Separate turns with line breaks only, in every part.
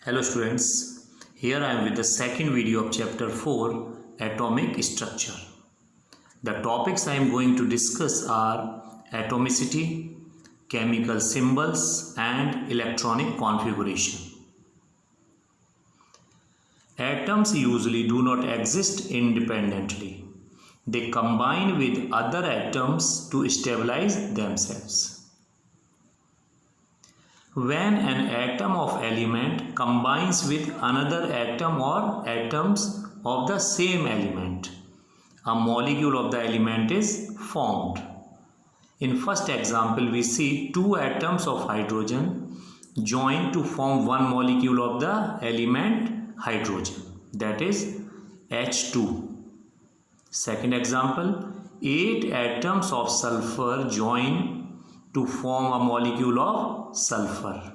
Hello students, here I am with the second video of chapter 4 Atomic Structure. The topics I am going to discuss are atomicity, chemical symbols and electronic configuration. Atoms usually do not exist independently. They combine with other atoms to stabilize themselves. When an atom of element combines with another atom or atoms of the same element, a molecule of the element is formed. In first example, we see two atoms of hydrogen join to form one molecule of the element hydrogen, that is H2. Second example, 8 atoms of sulfur join to form a molecule of sulfur,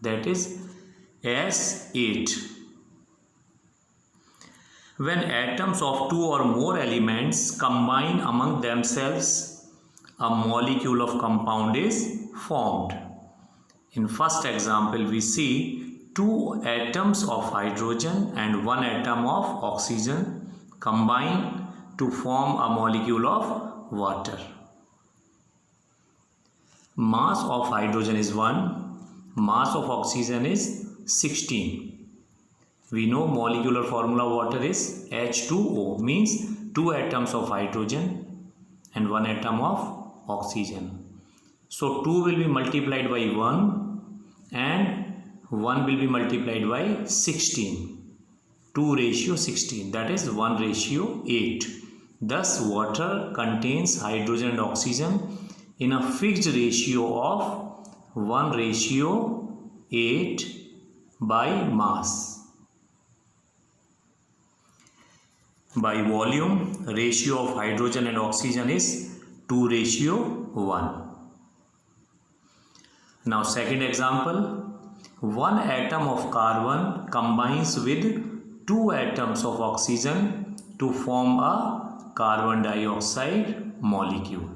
that is S8. When atoms of two or more elements combine among themselves, a molecule of compound is formed. In first example, we see two atoms of hydrogen and one atom of oxygen combine to form a molecule of water. Mass of hydrogen is 1, mass of oxygen is 16. We know molecular formula of water is H2O, means two atoms of hydrogen and one atom of oxygen. So 2 will be multiplied by 1 and 1 will be multiplied by 16. 2 ratio 16, that is 1 ratio 8. Thus water contains hydrogen and oxygen in a fixed ratio of 1 ratio 8 by mass. By volume, ratio of hydrogen and oxygen is 2 ratio 1. Now second example, one atom of carbon combines with two atoms of oxygen to form a carbon dioxide molecule.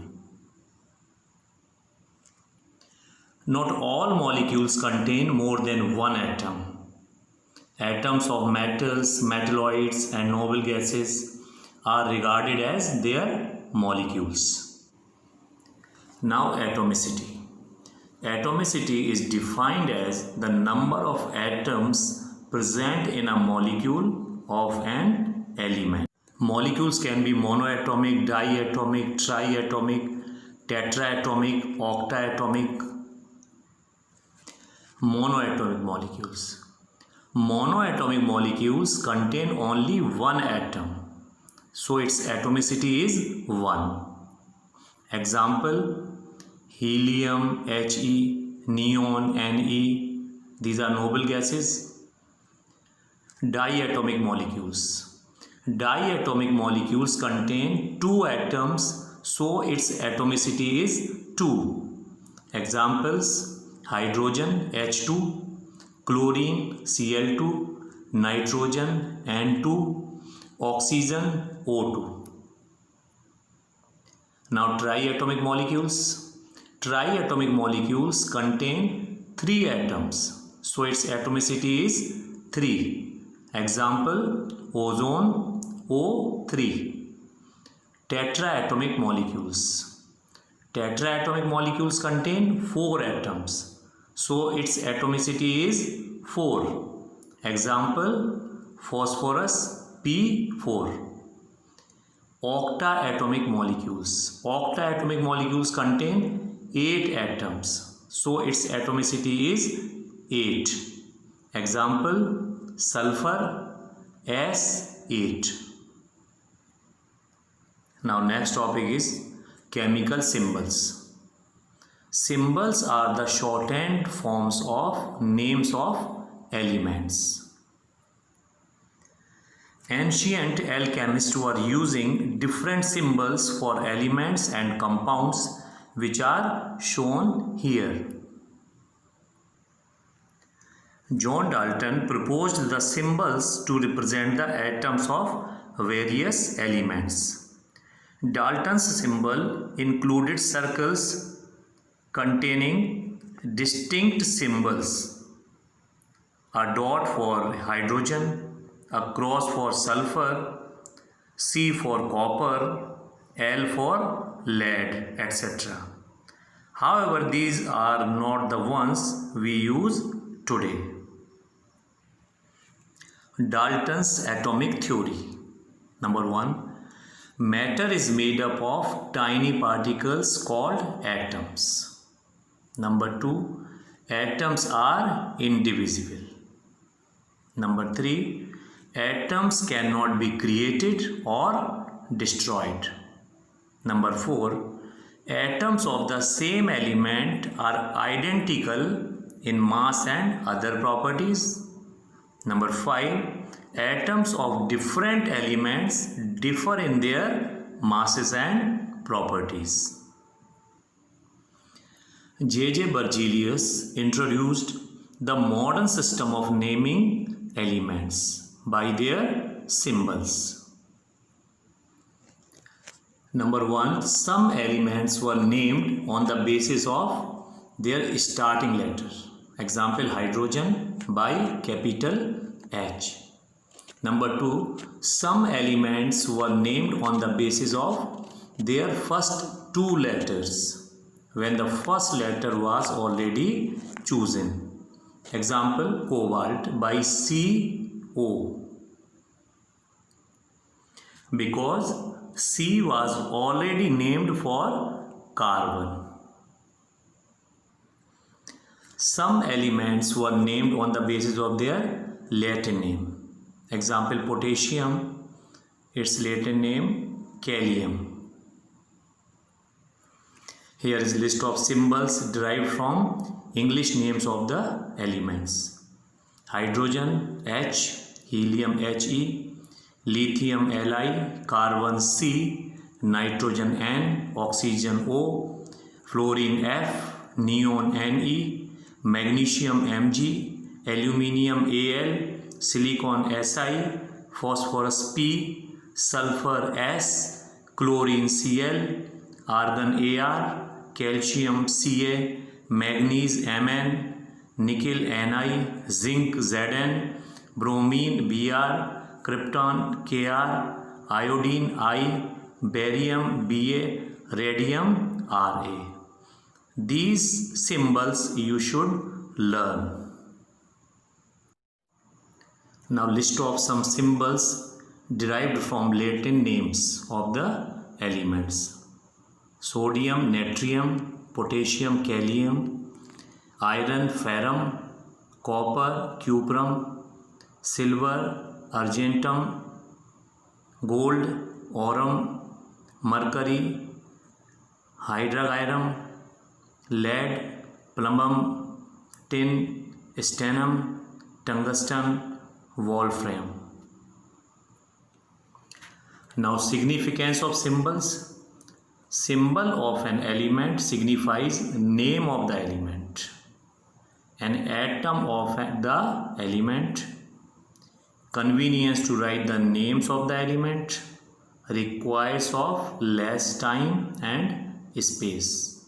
Not all molecules contain more than one atom. Atoms of metals, metalloids and noble gases are regarded as their molecules. Now atomicity. Atomicity is defined as the number of atoms present in a molecule of an element. Molecules can be monoatomic, diatomic, triatomic, tetraatomic, octaatomic. Monoatomic molecules. Monoatomic molecules contain only one atom, so its atomicity is 1. Example, helium, He, neon, Ne, these are noble gases. Diatomic molecules. Diatomic molecules contain two atoms, so its atomicity is 2. Examples, hydrogen H2, chlorine Cl2, nitrogen N2, oxygen O2. Now triatomic molecules. Triatomic molecules contain 3 atoms, so its atomicity is 3. Example, ozone O3. Tetraatomic molecules. Tetraatomic molecules contain 4 atoms, so its atomicity is 4. Example, phosphorus P4. Octaatomic molecules. Octaatomic molecules contain 8 atoms, so its atomicity is 8. Example, sulfur S8. Now next topic is chemical symbols. Symbols are the shorthand forms of names of elements. Ancient alchemists were using different symbols for elements and compounds, which are shown here. John Dalton proposed the symbols to represent the atoms of various elements. Dalton's symbol included circles containing distinct symbols. a dot for hydrogen, a cross for sulfur, C for copper, L for lead, etc. However, these are not the ones we use today. Dalton's atomic theory. Number 1. Matter is made up of tiny particles called atoms. Number 2. Atoms are indivisible. Number 3. Atoms cannot be created or destroyed. Number 4. Atoms of the same element are identical in mass and other properties. Number 5. Atoms of different elements differ in their masses and properties. J.J. Berzelius introduced the modern system of naming elements by their symbols. Number 1. Some elements were named on the basis of their starting letter. Example, hydrogen by capital H. Number 2. Some elements were named on the basis of their first two letters when the first letter was already chosen. Example, cobalt by CO, because C was already named for carbon. Some elements were named on the basis of their Latin name. Example, potassium, its Latin name kalium. Here is a list of symbols derived from English names of the elements. Hydrogen H, helium He, lithium Li, carbon C, nitrogen N, oxygen O, fluorine F, neon Ne, magnesium Mg, aluminium Al, silicon Si, phosphorus P, sulfur S, chlorine Cl, argon Ar, calcium Ca, manganese Mn, nickel Ni, zinc Zn, bromine Br, krypton Kr, iodine I, barium Ba, radium Ra. These symbols you should learn. Now list of some symbols derived from Latin names of the elements. Sodium, natrium, potassium, kalium, iron, ferrum, copper, cuprum, silver, argentum, gold, aurum, mercury, hydrargyrum, lead, plumbum, tin, stannum, tungsten, wolfram. Now significance of symbols. Symbol of an element signifies name of the element. An atom of the element. Convenience to write the names of the element. Requires of less time and space.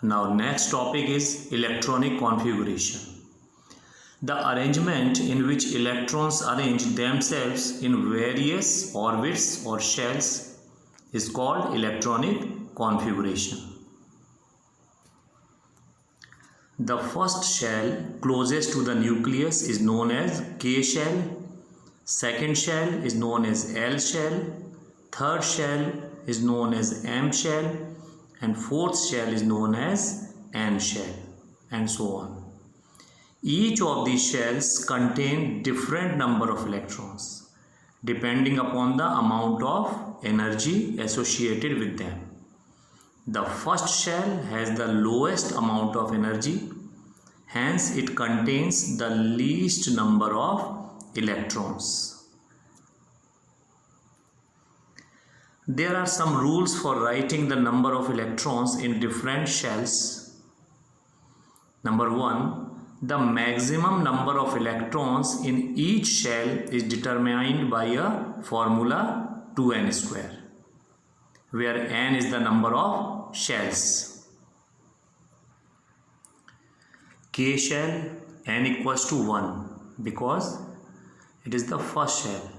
Now next topic is electronic configuration. The arrangement in which electrons arrange themselves in various orbits or shells is called electronic configuration. The first shell closest to the nucleus is known as K shell. Second shell is known as L shell. Third shell is known as M shell. And fourth shell is known as N shell, and so on. Each of these shells contain different number of electrons depending upon the amount of energy associated with them. The first shell has the lowest amount of energy, hence it contains the least number of electrons. There are some rules for writing the number of electrons in different shells. Number 1. The maximum number of electrons in each shell is determined by a formula 2n square, where n is the number of shells. K shell n equals to 1 because it is the first shell.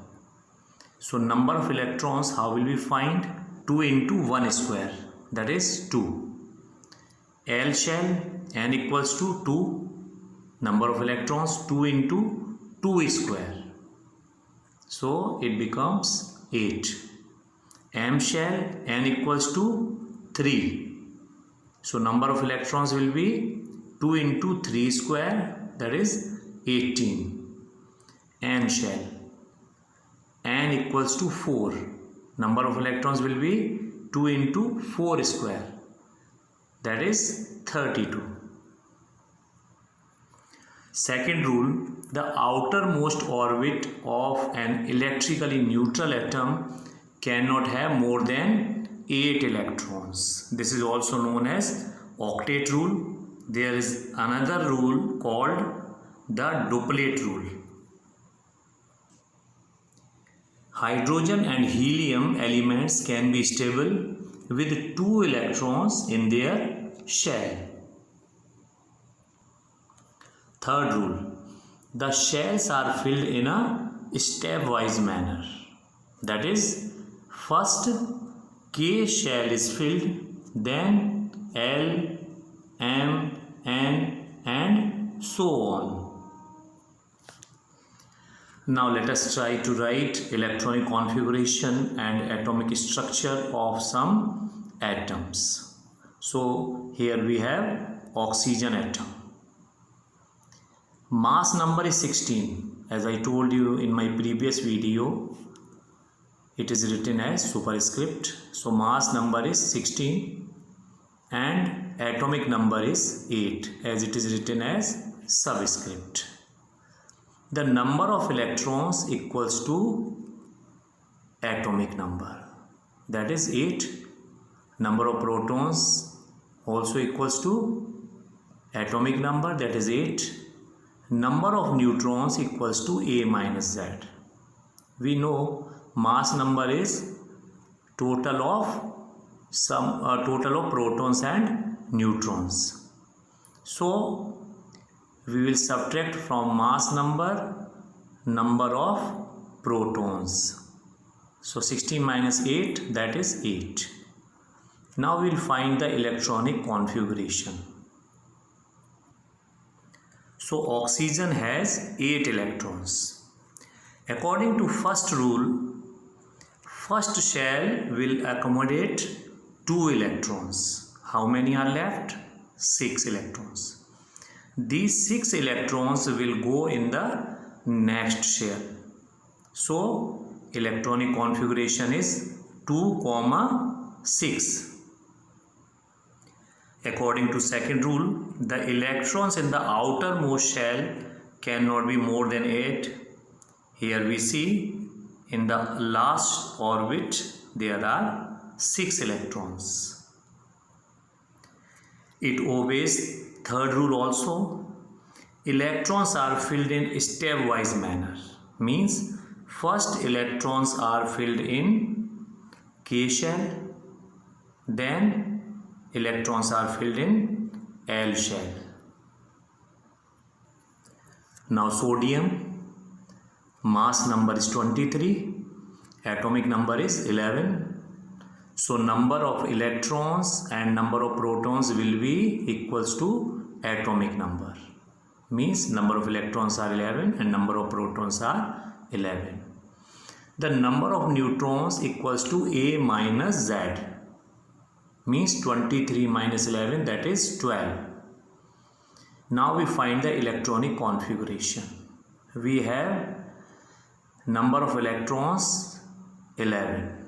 So number of electrons, how will we find? 2 into 1 square, that is 2. L shell, n equals to 2. Number of electrons, 2 into 2 square. So it becomes 8. M shell, n equals to 3. So number of electrons will be 2 into 3 square, that is 18. N shell, n equals to 4. Number of electrons will be 2 into 4 square, that is 32. Second rule, the outermost orbit of an electrically neutral atom cannot have more than 8 electrons. This is also known as octet rule. There is another rule called the duplet rule. Hydrogen and helium elements can be stable with 2 electrons in their shell. Third rule, the shells are filled in a stepwise manner. That is, first K shell is filled, then L, M, N and so on. Now let us try to write electronic configuration and atomic structure of some atoms. So here we have oxygen atom. Mass number is 16. As I told you in my previous video, it is written as superscript. So mass number is 16 and atomic number is 8 as it is written as subscript. The number of electrons equals to atomic number, that is 8. Number of protons also equals to atomic number, that is 8. Number of neutrons equals to A minus Z. We know mass number is total of protons and neutrons. So we will subtract from mass number of protons. So 16 minus 8, that is 8. Now we will find the electronic configuration. So oxygen has 8 electrons. According to first rule, first shell will accommodate 2 electrons. How many are left? 6 electrons. These 6 electrons will go in the next shell. So electronic configuration is 2, 6. According to second rule, the electrons in the outermost shell cannot be more than 8. Here we see in the last orbit there are 6 electrons. It obeys third rule also. Electrons are filled in stepwise manner. Means first electrons are filled in K shell, then electrons are filled in L shell. Now sodium, mass number is 23, atomic number is 11. So number of electrons and number of protons will be equals to atomic number. Means number of electrons are 11 and number of protons are 11. The number of neutrons equals to A minus Z. Means 23 minus 11, that is 12. Now we find the electronic configuration. We have number of electrons 11.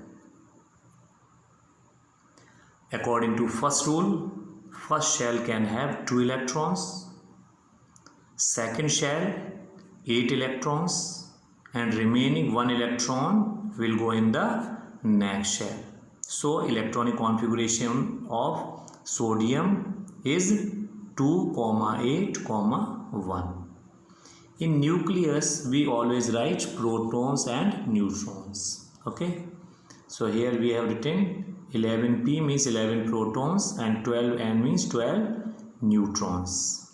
According to first rule, first shell can have 2 electrons, second shell 8 electrons and remaining 1 electron will go in the next shell. So electronic configuration of sodium is 2, 8, 1. In nucleus we always write protons and neutrons. Okay. So here we have written 11p means 11 protons and 12n means 12 neutrons.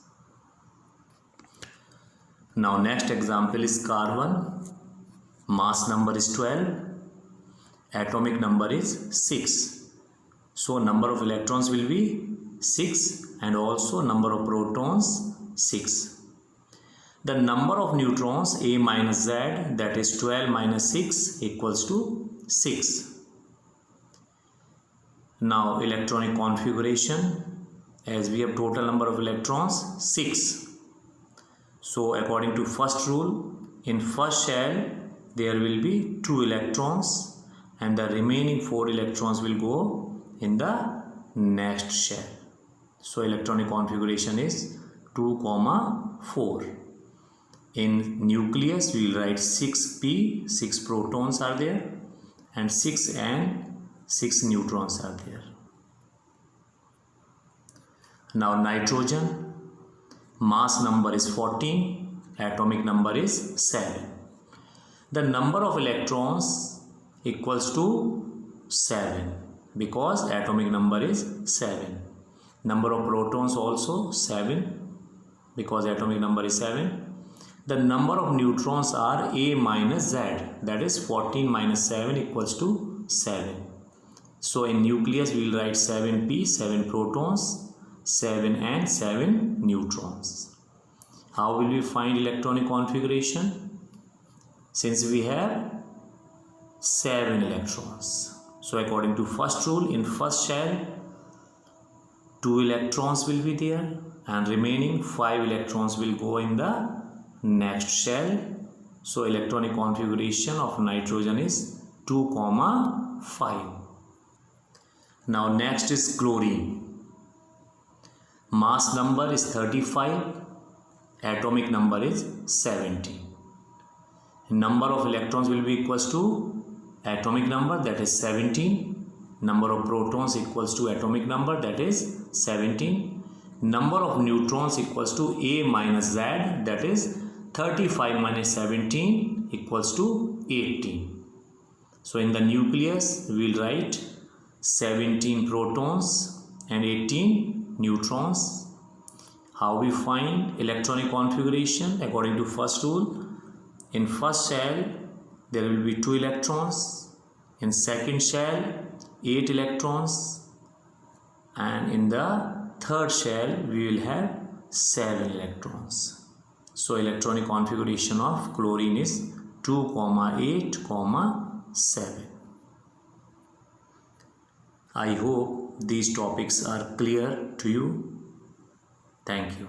Now next example is carbon. Mass number is 12. Atomic number is 6. So number of electrons will be 6 and also number of protons 6. The number of neutrons A minus Z, that is 12 minus 6 equals to 6. Now electronic configuration, as we have total number of electrons 6. So according to first rule, in first shell there will be 2 electrons and the remaining 4 electrons will go in the next shell. So electronic configuration is 2, 4. In nucleus we will write 6p, 6 protons are there, and 6 and 6 neutrons are there. Now nitrogen, mass number is 14, atomic number is 7. The number of electrons equals to 7 because atomic number is 7. Number of protons also 7 because atomic number is 7. The number of neutrons are A minus Z, that is 14 minus 7 equals to 7. So in nucleus we will write 7p, 7 protons, 7 and 7 neutrons. How will we find electronic configuration? Since we have 7 electrons. So according to first rule, in first shell 2 electrons will be there and remaining 5 electrons will go in the next shell. So electronic configuration of nitrogen is 2, 5. Now next is chlorine. Mass number is 35, atomic number is 70. Number of electrons will be equals to atomic number, that is 17. Number of protons equals to atomic number, that is 17. Number of neutrons equals to A minus Z, that is 35 minus 17 equals to 18. So in the nucleus we will write 17 protons and 18 neutrons. How we find electronic configuration? According to first rule, in first shell there will be 2 electrons, in second shell 8 electrons, and in the third shell we will have 7 electrons. So electronic configuration of chlorine is 2, 8, 7. I hope these topics are clear to you. Thank you.